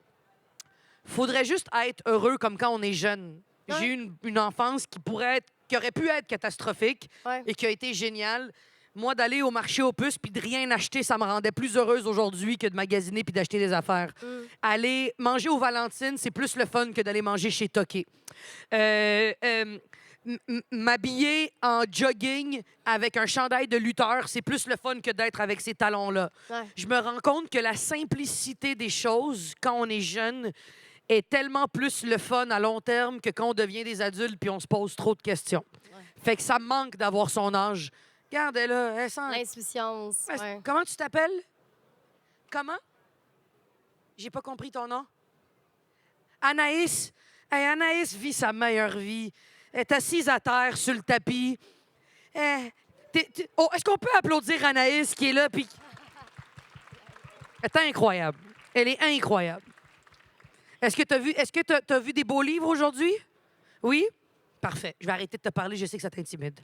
Faudrait juste être heureux comme quand on est jeune. Ouais. J'ai eu une enfance qui aurait pu être catastrophique Ouais. et qui a été géniale. Moi, d'aller au marché aux puces puis de rien acheter, ça me rendait plus heureuse aujourd'hui que de magasiner puis d'acheter des affaires. Aller manger au Valentine, c'est plus le fun que d'aller manger chez Toqué. M'habiller en jogging avec un chandail de lutteur, c'est plus le fun que d'être avec ces talons-là. Ouais. Je me rends compte que la simplicité des choses, quand on est jeune, est tellement plus le fun à long terme que quand on devient des adultes puis on se pose trop de questions. Fait que ça me manque d'avoir son âge. Regarde, elle, là, elle sent... L'insouciance. Ouais. Comment tu t'appelles? Comment? J'ai pas compris ton nom. Anaïs. Hey, Anaïs vit sa meilleure vie. Elle est assise à terre sur le tapis. Oh, est-ce qu'on peut applaudir Anaïs qui est là? Puis... Elle est incroyable. Elle est incroyable. Est-ce que tu as vu des beaux livres aujourd'hui? Oui? Parfait. Je vais arrêter de te parler. Je sais que ça t'intimide.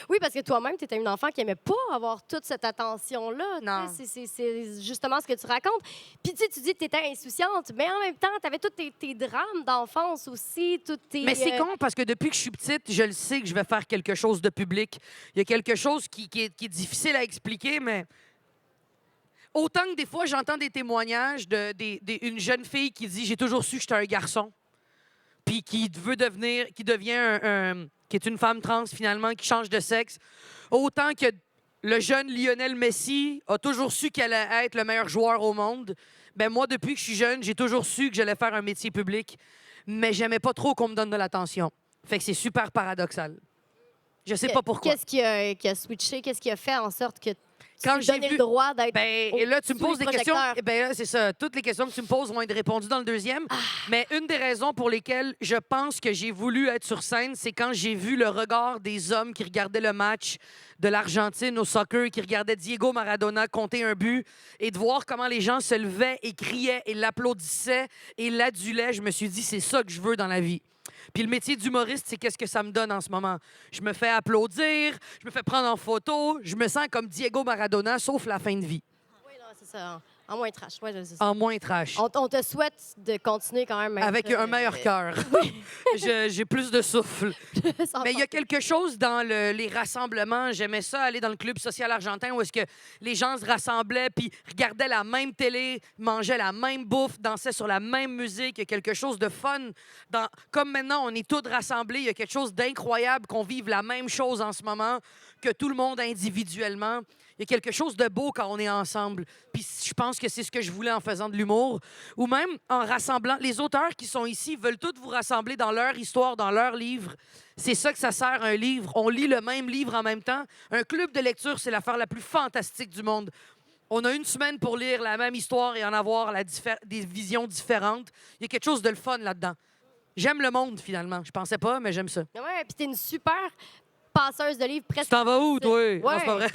Oui, parce que toi-même, tu étais une enfant qui aimait pas avoir toute cette attention-là. Non. Tu sais, c'est justement ce que tu racontes. Puis tu dis que tu étais insouciante, mais en même temps, tu avais tous tes drames d'enfance aussi, toutes tes... Mais c'est con parce que depuis que je suis petite, je le sais que je vais faire quelque chose de public. Il y a quelque chose qui est difficile à expliquer, mais autant que des fois, j'entends des témoignages d'une jeune fille qui dit « J'ai toujours su que j'étais un garçon », puis qui est une femme trans finalement, qui change de sexe. Autant que le jeune Lionel Messi a toujours su qu'elle allait être le meilleur joueur au monde. Ben moi, depuis que je suis jeune, j'ai toujours su que j'allais faire un métier public, mais j'aimais pas trop qu'on me donne de l'attention. Fait que c'est super paradoxal. Je sais pas pourquoi. Qu'est-ce qui a switché? Qu'est-ce qui a fait en sorte que tu Quand t'es j'ai donné vu- le droit d'être... Ben, et là, tu me sous poses les des questions. projecteurs? Ben là, c'est ça. Toutes les questions que tu me poses vont être répondues dans le deuxième. Mais une des raisons pour lesquelles je pense que j'ai voulu être sur scène, c'est quand j'ai vu le regard des hommes qui regardaient le match de l'Argentine au soccer, qui regardaient Diego Maradona compter un but, et de voir comment les gens se levaient et criaient et l'applaudissaient et l'adulaient. Je me suis dit, c'est ça que je veux dans la vie. Puis le métier d'humoriste, c'est qu'est-ce que ça me donne en ce moment. Je me fais applaudir, je me fais prendre en photo, je me sens comme Diego Maradona, sauf la fin de vie. Oui, non, c'est ça. En moins trash. Ouais, c'est ça. En moins trash. On te souhaite de continuer quand même. Avec un meilleur cœur. J'ai plus de souffle. Mais il y a quelque chose dans les rassemblements. J'aimais ça, aller dans le club social argentin où est-ce que les gens se rassemblaient puis regardaient la même télé, mangeaient la même bouffe, dansaient sur la même musique. Il y a quelque chose de fun. Comme maintenant, on est tous rassemblés, il y a quelque chose d'incroyable qu'on vive la même chose en ce moment que tout le monde individuellement. Il y a quelque chose de beau quand on est ensemble. Puis je pense que c'est ce que je voulais en faisant de l'humour. Ou même en rassemblant. Les auteurs qui sont ici veulent tous vous rassembler dans leur histoire, dans leur livre. C'est ça que ça sert, un livre. On lit le même livre en même temps. Un club de lecture, c'est l'affaire la plus fantastique du monde. On a une semaine pour lire la même histoire et en avoir des visions différentes. Il y a quelque chose de le fun là-dedans. J'aime le monde, finalement. Je pensais pas, mais j'aime ça. Ouais, puis t'es une super passeuse de livres Tu presque. t'en vas où, toi? Ouais. Non, c'est pas vrai.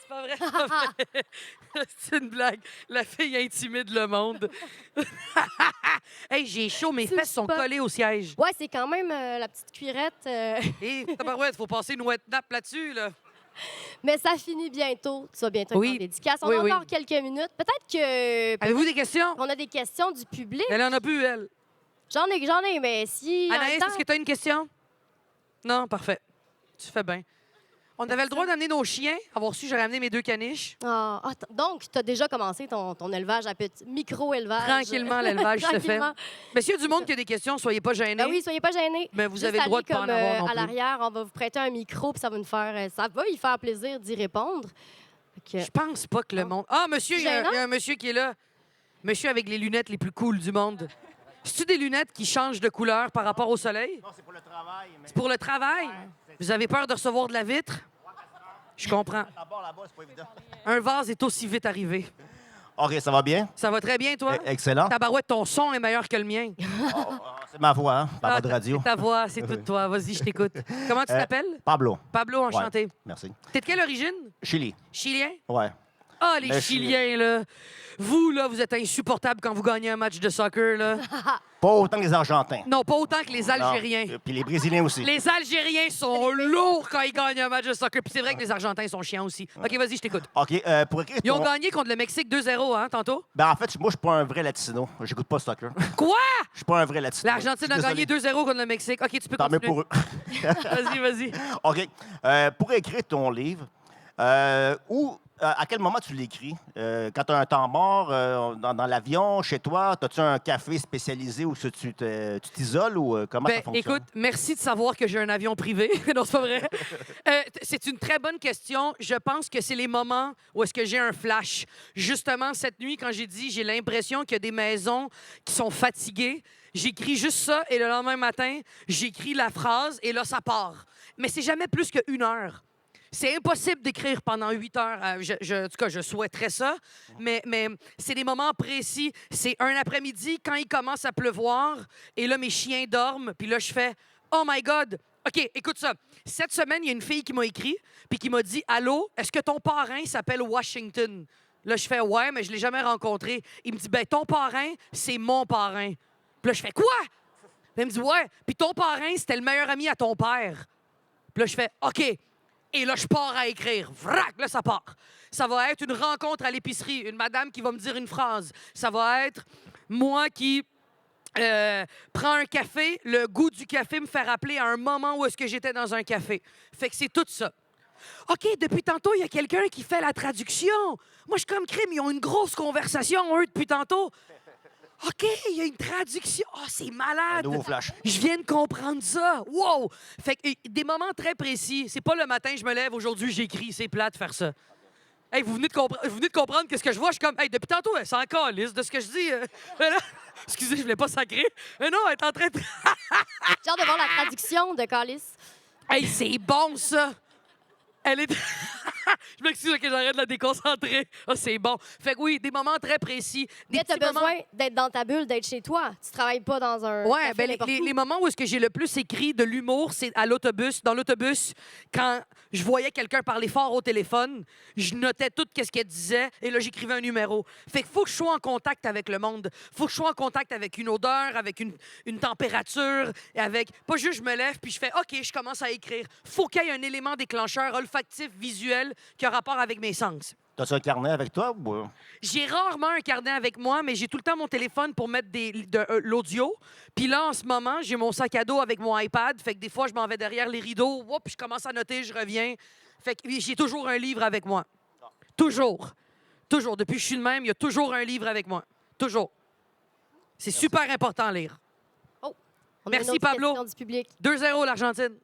C'est pas vrai, c'est pas vrai. C'est une blague. La fille intimide le monde. Hey, j'ai chaud, mes C'est fesses sont super. collées au siège. Ouais, c'est quand même la petite cuirette. Et tabarouette, faut passer une wet nap là-dessus, là. Mais ça finit bientôt. Tu vas bientôt Oui. être en dédicace. On Oui, a oui. encore quelques minutes. Peut-être que Avez-vous des questions? on a des questions du public. Elle en a plus, elle. J'en ai, mais si... en Anaïs, même temps- est-ce que tu as une question? Non, parfait. Tu fais bien. On avait le droit d'amener nos chiens. Avoir su, j'aurais amené mes 2 caniches. Donc, tu as déjà commencé ton élevage à petit micro-élevage. Tranquillement, l'élevage se fait. Tranquillement. Mais s'il y a du monde qui a des questions, soyez pas gênés. Ben oui, soyez pas gênés. Mais vous Juste avez le droit de aller pas en comme, avoir non à plus. l'arrière, on va vous prêter un micro, puis ça va y faire plaisir d'y répondre. Fait que- Je pense pas que le monde... Ah, monsieur, il y a un monsieur qui est là. Monsieur avec les lunettes les plus cool du monde. C'est-tu des lunettes qui changent de couleur par rapport au soleil? Non, c'est pour le travail. Mais... C'est pour le travail? Vous avez peur de recevoir de la vitre? Je comprends. D'abord, là-bas, c'est pas évident. Un vase est aussi vite arrivé. OK, ça va bien? Ça va très bien, toi? Excellent. Tabarouette, ton son est meilleur que le mien. C'est ma voix, hein? Par de Ah, radio. c'est ta voix, c'est tout toi. Vas-y, je t'écoute. Comment tu t'appelles? Pablo. Pablo, enchanté. Ouais, merci. T'es de quelle origine? Chili. Chilien? Ouais. Ah, les Le Chiliens, là. Vous, là, vous êtes insupportables quand vous gagnez un match de soccer, là. Pas autant que les Argentins. Non, pas autant que les Algériens. Non. Puis les Brésiliens aussi. Les Algériens sont lourds quand ils gagnent un match de soccer. Puis c'est vrai que les Argentins sont chiants aussi. OK, vas-y, je t'écoute. OK, pour écrire Ils ont ton... gagné contre le Mexique 2-0, hein, tantôt? Ben, en fait, moi, je suis pas un vrai latino. J'écoute pas le soccer. Quoi? Je suis pas un vrai latino. L'Argentine a gagné 2-0 contre le Mexique. OK, tu peux Tant mieux continuer. pour eux. Vas-y. OK. Pour écrire ton livre, à quel moment tu l'écris? Quand tu as un temps mort, dans l'avion, chez toi, as-tu un café spécialisé où tu t'isoles ou comment ça Ben, fonctionne? écoute, merci de savoir que j'ai un avion privé. Non, c'est pas vrai. C'est une très bonne question. Je pense que c'est les moments où est-ce que j'ai un flash. Justement, cette nuit, quand j'ai dit j'ai l'impression qu'il y a des maisons qui sont fatiguées, j'écris juste ça et le lendemain matin, j'écris la phrase et là, ça part. Mais c'est jamais plus qu'1 heure. C'est impossible d'écrire pendant 8 heures. En tout cas, je souhaiterais ça, mais c'est des moments précis. C'est un après-midi quand il commence à pleuvoir et là, mes chiens dorment. Puis là, je fais « Oh my God! » OK, écoute ça. Cette semaine, il y a une fille qui m'a écrit puis qui m'a dit « Allô, est-ce que ton parrain s'appelle Washington? » Là, je fais « Ouais, mais je l'ai jamais rencontré. » Il me dit « Ben, ton parrain, c'est mon parrain. » Puis là, je fais « Quoi? » Il me dit « Ouais, puis ton parrain, c'était le meilleur ami à ton père. » Puis là, je fais « OK. » Et là, je pars à écrire. Vrac, là, ça part. Ça va être une rencontre à l'épicerie, une madame qui va me dire une phrase. Ça va être moi qui prends un café, le goût du café me fait rappeler à un moment où est-ce que j'étais dans un café. Fait que c'est tout ça. OK, depuis tantôt, il y a quelqu'un qui fait la traduction. Moi, je suis comme crime, ils ont une grosse conversation, eux, depuis tantôt. OK, il y a une traduction. Ah, c'est Un malade. nouveau flash. Je viens de comprendre ça. Wow! Fait que des moments très précis. C'est pas le matin, je me lève, aujourd'hui, j'écris. C'est plate de faire ça. Hey, vous venez de comprendre qu'est-ce que je vois. Je suis comme, hey, depuis tantôt, elle s'en calisse de ce que je dis. Mais là, excusez, je voulais pas sacrer. Mais non, elle est en train de... J'ai hâte de voir la traduction de Calis. Hey, c'est bon, ça! Elle est... Je m'excuse que j'arrête de la déconcentrer. Ah, c'est bon. Fait que oui, des moments très précis. Des Mais tu as petits moments... besoin d'être dans ta bulle, d'être chez toi. Tu travailles pas dans un. Ouais, café ben n'importe où. les moments où est-ce que j'ai le plus écrit de l'humour, c'est à l'autobus. Dans l'autobus, quand je voyais quelqu'un parler fort au téléphone, je notais tout ce qu'elle disait et là, j'écrivais un numéro. Fait qu'il faut que je sois en contact avec le monde. Faut que je sois en contact avec une odeur, avec une température, et avec... Pas juste je me lève puis je fais OK, je commence à écrire. Faut qu'il y ait un élément déclencheur olfactif, visuel, qui a rapport avec mes sens. T'as-tu un carnet avec toi? Ou... J'ai rarement un carnet avec moi, mais j'ai tout le temps mon téléphone pour mettre l'audio. Puis là, en ce moment, j'ai mon sac à dos avec mon iPad. Fait que des fois, je m'en vais derrière les rideaux. Oups, je commence à noter, je reviens. Fait que j'ai toujours un livre avec moi. Toujours. Toujours. Depuis que je suis de même, il y a toujours un livre avec moi. Toujours. C'est super important à lire. On a Merci, une autre Pablo. question du public. 2-0, l'Argentine.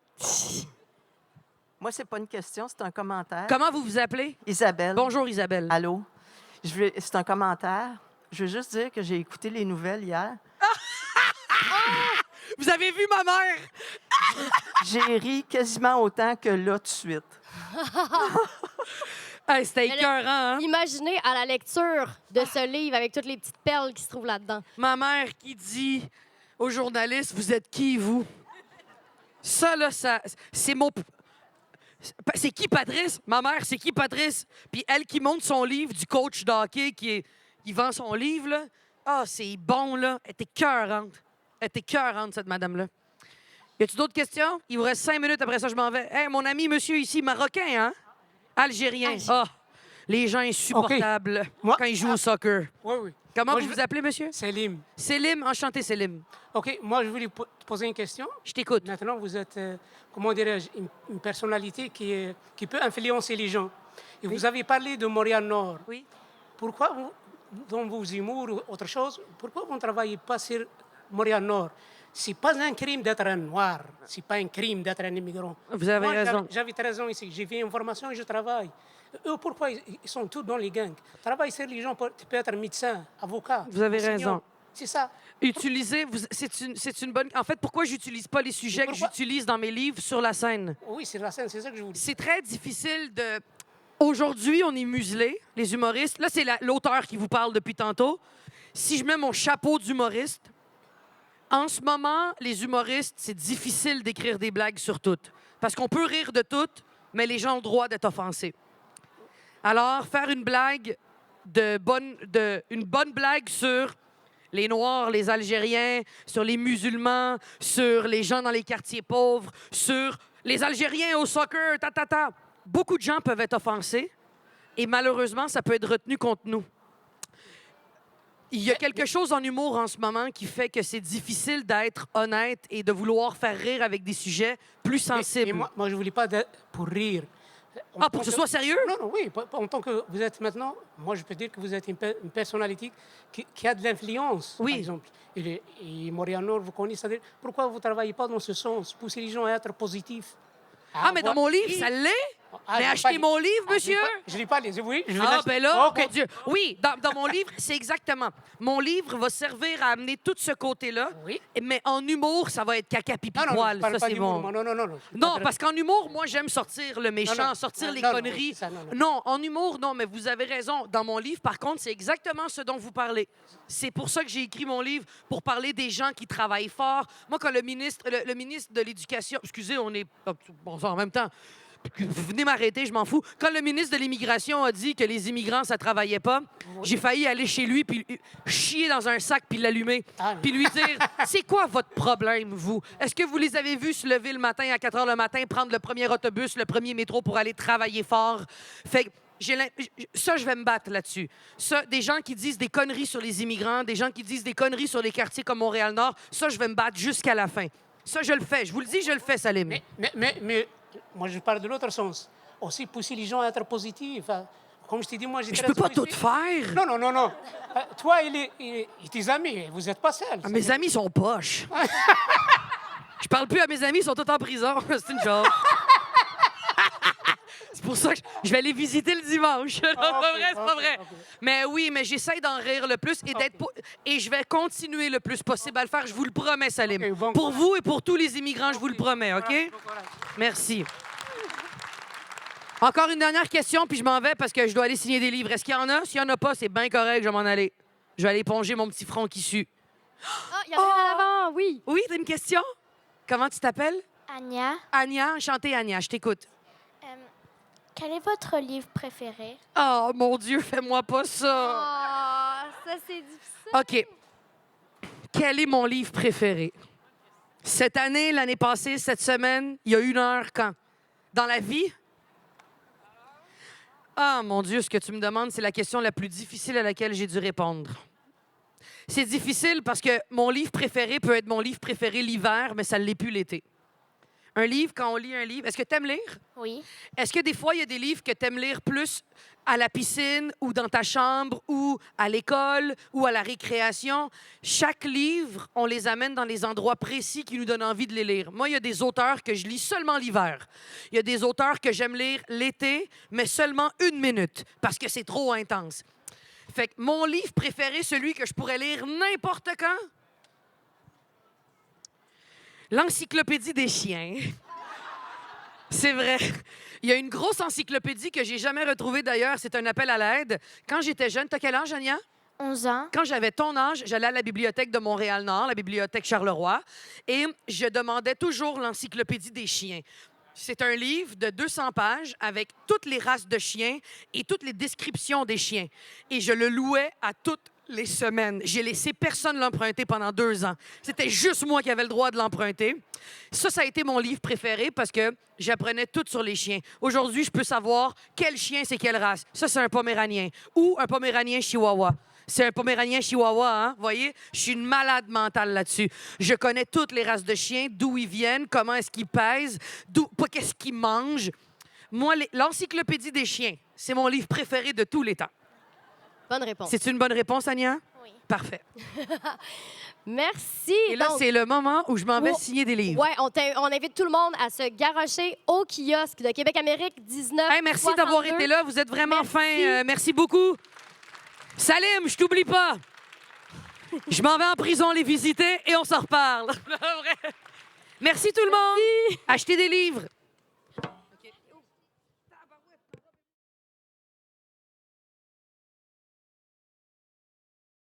Moi, c'est pas une question, c'est un commentaire. Comment vous vous appelez? Isabelle. Bonjour, Isabelle. Allô? C'est un commentaire. Je veux juste dire que j'ai écouté les nouvelles hier. Vous avez vu ma mère? J'ai ri quasiment autant que là, tout de suite. Hey, c'était Elle est- écœurant, hein? Imaginez à la lecture de ce livre avec toutes les petites perles qui se trouvent là-dedans. Ma mère qui dit aux journalistes, vous êtes qui, vous? Ça, là, c'est mon... C'est qui, Patrice? Ma mère, c'est qui, Patrice? Puis elle qui monte son livre du coach d'hockey qui vend son livre, là. Ah, c'est bon, là. Elle était écœurante. Elle était écœurante, cette madame-là. Y a-tu d'autres questions? Il vous reste 5 minutes, après ça, je m'en vais. Hey, mon ami, monsieur ici, marocain, hein? Algérien. Ah, les gens insupportables Moi- quand ils jouent au soccer. Oui, oui. Comment Moi, vous vous appelez, monsieur? Selim. Selim, enchanté, Selim. OK, moi, je voulais te poser une question. Je t'écoute. Maintenant, vous êtes, comment dirais-je, une personnalité qui peut influencer les gens. Et vous avez parlé de Montréal-Nord. Oui. Pourquoi, dans vos humours ou autre chose, pourquoi vous ne travaillez pas sur Montréal-Nord? C'est pas un crime d'être un noir. C'est pas un crime d'être un immigrant. Vous avez Moi, raison. J'avais 13 ans ici. J'ai fait une formation et je travaille. Eux, pourquoi ils sont tous dans les gangs? Travaille sur les gens, tu peux être médecin, avocat. Vous avez enseignant. raison. C'est ça. Utilisez, c'est une bonne... En fait, pourquoi j'utilise pas les sujets que Pourquoi? j'utilise dans mes livres sur la scène? Oui, c'est la scène, c'est ça que je vous dis. C'est très difficile de... Aujourd'hui, on est muselés, les humoristes. Là, c'est l'auteur qui vous parle depuis tantôt. Si je mets mon chapeau d'humoriste, en ce moment, les humoristes, c'est difficile d'écrire des blagues sur toutes. Parce qu'on peut rire de toutes, mais les gens ont le droit d'être offensés. Alors, faire une blague une bonne blague sur les Noirs, les Algériens, sur les musulmans, sur les gens dans les quartiers pauvres, sur les Algériens au soccer, ta. Beaucoup de gens peuvent être offensés et malheureusement, ça peut être retenu contre nous. Il y a quelque chose en humour en ce moment qui fait que c'est difficile d'être honnête et de vouloir faire rire avec des sujets plus sensibles. Et moi, je ne voulais pas pour rire. Pour que ce soit sérieux? Non, oui. En tant que vous êtes maintenant, moi, je peux dire que vous êtes une personnalité qui a de l'influence, Oui. par exemple. Et Montréal-Nord, vous connaissez, c'est-à-dire, pourquoi vous ne travaillez pas dans ce sens? Pousser les gens à être positifs. Mais dans mon livre, ça l'est? Mais achetez mon livre, monsieur! Je ne l'ai pas lu. Oui, je vais Ah, l'acheter. ben là, OK. mon Dieu. Oui, dans mon livre, c'est exactement. Mon livre va servir à amener tout ce côté-là, Oui. mais en humour, ça va être caca pipi Non, poil. je parle Ça, pas c'est d'humour, bon. moi. Non. Non, parce qu'en humour, moi, j'aime sortir le méchant, Non. sortir les Non, conneries. c'est ça, non. Non, en humour, non, mais vous avez raison. Dans mon livre, par contre, c'est exactement ce dont vous parlez. C'est pour ça que j'ai écrit mon livre, pour parler des gens qui travaillent fort. Moi, quand le ministre de l'Éducation... Excusez, on est... Bon, en même temps... Vous venez m'arrêter, je m'en fous. Quand le ministre de l'Immigration a dit que les immigrants, ça travaillait pas, j'ai failli aller chez lui, puis chier dans un sac, puis l'allumer, puis lui dire « C'est quoi votre problème, vous? Est-ce que vous les avez vus se lever le matin à 4 heures le matin, prendre le premier autobus, le premier métro pour aller travailler fort? » Fait que ça, je vais me battre là-dessus. Ça, des gens qui disent des conneries sur les immigrants, des gens qui disent des conneries sur les quartiers comme Montréal-Nord, ça, je vais me battre jusqu'à la fin. Ça, je le fais. Je vous le dis, je le fais, Salim. Mais moi, je parle de l'autre sens. Aussi, pousser les gens à être positifs. Comme je t'ai dit, moi, j'ai Je 13 peux pas ans tout ici. faire. Non. Toi et tes amis, vous n'êtes pas seuls. Ah, mes amis sont poches. Je parle plus à mes amis, ils sont tous en prison. C'est une joke. C'est pour ça que je vais les visiter le dimanche. Non, c'est pas vrai. OK. Mais oui, mais j'essaie d'en rire le plus et et je vais continuer le plus possible à le faire. Je vous le promets, Salim. OK, bon Pour courage. vous et pour tous les immigrants, je vous le promets, OK? Merci. Encore une dernière question, puis je m'en vais parce que je dois aller signer des livres. Est-ce qu'il y en a? S'il n'y en a pas, c'est bien correct, je vais m'en aller. Je vais aller éponger mon petit front qui sue. Ah, il y en a un avant, oui. Oui, t'as une question? Comment tu t'appelles? Anya, Anya, enchantée, Anya, je t'écoute. quel est votre livre préféré? Oh, mon Dieu, fais-moi pas ça. Ah, ça, c'est difficile. OK. Quel est mon livre préféré? Cette année, l'année passée, cette semaine, il y a 1 heure, quand? Dans la vie? Ah, mon Dieu, ce que tu me demandes, c'est la question la plus difficile à laquelle j'ai dû répondre. C'est difficile parce que mon livre préféré peut être mon livre préféré l'hiver, mais ça ne l'est plus l'été. Un livre, quand on lit un livre... Est-ce que tu aimes lire? Oui. Est-ce que des fois, il y a des livres que tu aimes lire plus à la piscine ou dans ta chambre ou à l'école ou à la récréation? Chaque livre, on les amène dans les endroits précis qui nous donnent envie de les lire. Moi, il y a des auteurs que je lis seulement l'hiver. Il y a des auteurs que j'aime lire l'été, mais seulement 1 minute parce que c'est trop intense. Fait que mon livre préféré, celui que je pourrais lire n'importe quand, l'Encyclopédie des chiens. C'est vrai. Il y a une grosse encyclopédie que j'ai jamais retrouvée d'ailleurs. C'est un appel à l'aide. Quand j'étais jeune, t'as quel âge, Ania? 11 ans. Quand j'avais ton âge, j'allais à la bibliothèque de Montréal-Nord, la bibliothèque Charleroi, et je demandais toujours l'Encyclopédie des chiens. C'est un livre de 200 pages avec toutes les races de chiens et toutes les descriptions des chiens. Et je le louais à toutes les semaines. J'ai laissé personne l'emprunter pendant 2 ans. C'était juste moi qui avais le droit de l'emprunter. Ça a été mon livre préféré parce que j'apprenais tout sur les chiens. Aujourd'hui, je peux savoir quel chien c'est quelle race. Ça, c'est un Poméranien ou un Poméranien Chihuahua. C'est un Poméranien chihuahua, hein? Vous voyez? Je suis une malade mentale là-dessus. Je connais toutes les races de chiens, d'où ils viennent, comment est-ce qu'ils pèsent, qu'est-ce qu'ils mangent. Moi, l'Encyclopédie des chiens, c'est mon livre préféré de tous les temps. Bonne réponse. C'est une bonne réponse, Ania? Oui. Parfait. Merci. Et là, Donc, c'est le moment où je m'en vais Oh, signer des livres. ouais, on invite tout le monde à se garrocher au kiosque de Québec-Amérique 19. Hey, merci d'avoir été là. Vous êtes vraiment Merci. fin. Merci beaucoup. Salim, je t'oublie pas. Je m'en vais en prison les visiter et on s'en reparle. Merci tout le monde. Achetez des livres.